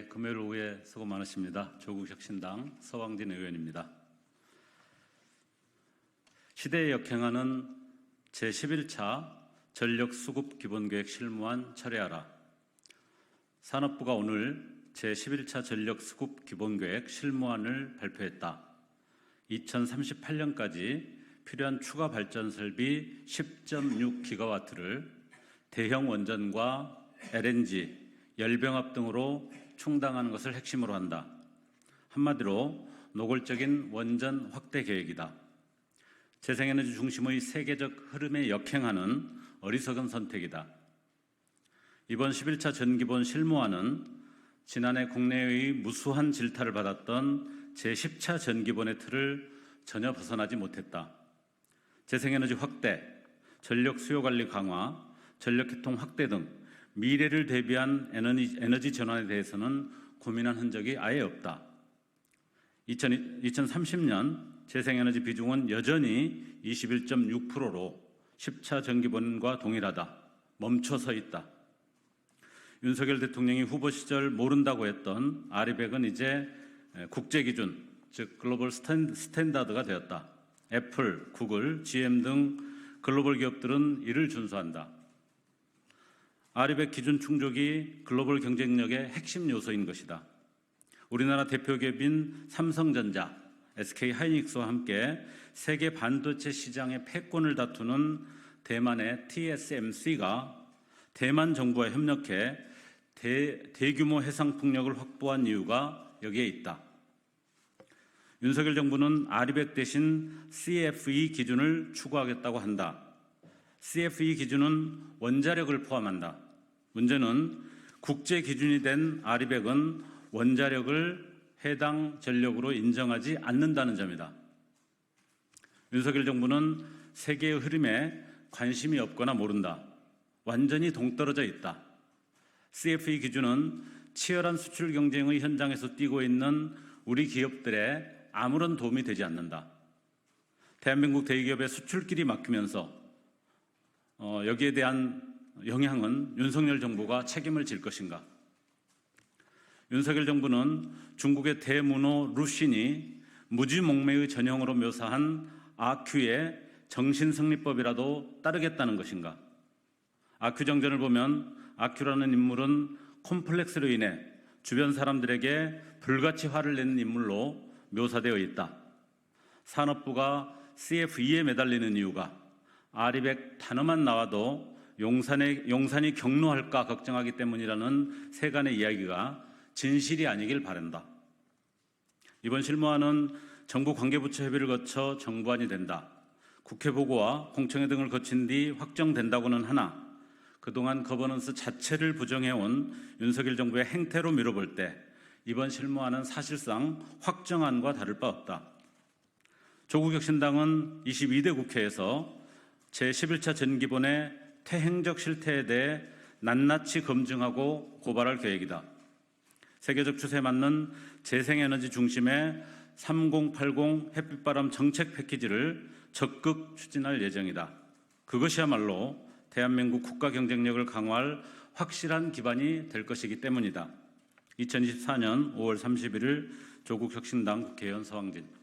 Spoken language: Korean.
금요일 오후에 수고 많으십니다. 조국혁신당 서왕진 의원입니다. 시대에 역행하는 제11차 전력수급기본계획 실무안 철회하라. 산업부가 오늘 제11차 전력수급기본계획 실무안을 발표했다. 2038년까지 필요한 추가 발전 설비 10.6기가와트를 대형 원전과 LNG, 열병합 등으로 충당하는 것을 핵심으로 한다. 한마디로 노골적인 원전 확대 계획이다. 재생에너지 중심의 세계적 흐름에 역행하는 어리석은 선택이다. 이번 11차 전기본 실무안은 지난해 국내의 무수한 질타를 받았던 제10차 전기본의 틀을 전혀 벗어나지 못했다. 재생에너지 확대, 전력 수요 관리 강화, 전력계통 확대 등 미래를 대비한 에너지 전환에 대해서는 고민한 흔적이 아예 없다. 2030년 재생에너지 비중은 여전히 21.6%로 10차 전기본과 동일하다. 멈춰서 있다. 윤석열 대통령이 후보 시절 모른다고 했던 아리백은 이제 국제기준, 즉 글로벌 스탠다드가 되었다. 애플, 구글, GM 등 글로벌 기업들은 이를 준수한다. 아리백 기준 충족이 글로벌 경쟁력의 핵심 요소인 것이다. 우리나라 대표 기업인 삼성전자, SK하이닉스와 함께 세계 반도체 시장의 패권을 다투는 대만의 TSMC가 대만 정부와 협력해 대규모 해상 풍력을 확보한 이유가 여기에 있다. 윤석열 정부는 아리백 대신 CFE 기준을 추구하겠다고 한다. CFE 기준은 원자력을 포함한다. 문제는 국제 기준이 된 아리백은 원자력을 해당 전력으로 인정하지 않는다는 점이다. 윤석열 정부는 세계의 흐름에 관심이 없거나 모른다. 완전히 동떨어져 있다. CFE 기준은 치열한 수출 경쟁의 현장에서 뛰고 있는 우리 기업들에 아무런 도움이 되지 않는다. 대한민국 대기업의 수출길이 막히면서 여기에 대한 영향은 윤석열 정부가 책임을 질 것인가? 윤석열 정부는 중국의 대문호 루신이 무지몽매의 전형으로 묘사한 아큐의 정신승리법이라도 따르겠다는 것인가? 아큐 정전을 보면 아큐라는 인물은 콤플렉스로 인해 주변 사람들에게 불같이 화를 내는 인물로 묘사되어 있다. 산업부가 CFE에 매달리는 이유가 아리백 단어만 나와도 용산이 경로할까 걱정하기 때문이라는 세간의 이야기가 진실이 아니길 바란다. 이번 실무안은 정부 관계부처 협의를 거쳐 정부안이 된다. 국회 보고와 공청회 등을 거친 뒤 확정된다고는 하나 그동안 거버넌스 자체를 부정해온 윤석열 정부의 행태로 미뤄볼 때 이번 실무안은 사실상 확정안과 다를 바 없다. 조국혁신당은 22대 국회에서 제11차 전기본의 퇴행적 실태에 대해 낱낱이 검증하고 고발할 계획이다. 세계적 추세에 맞는 재생에너지 중심의 3080 햇빛바람 정책 패키지를 적극 추진할 예정이다. 그것이야말로 대한민국 국가 경쟁력을 강화할 확실한 기반이 될 것이기 때문이다. 2024년 5월 31일 조국혁신당 국회의원 서왕진.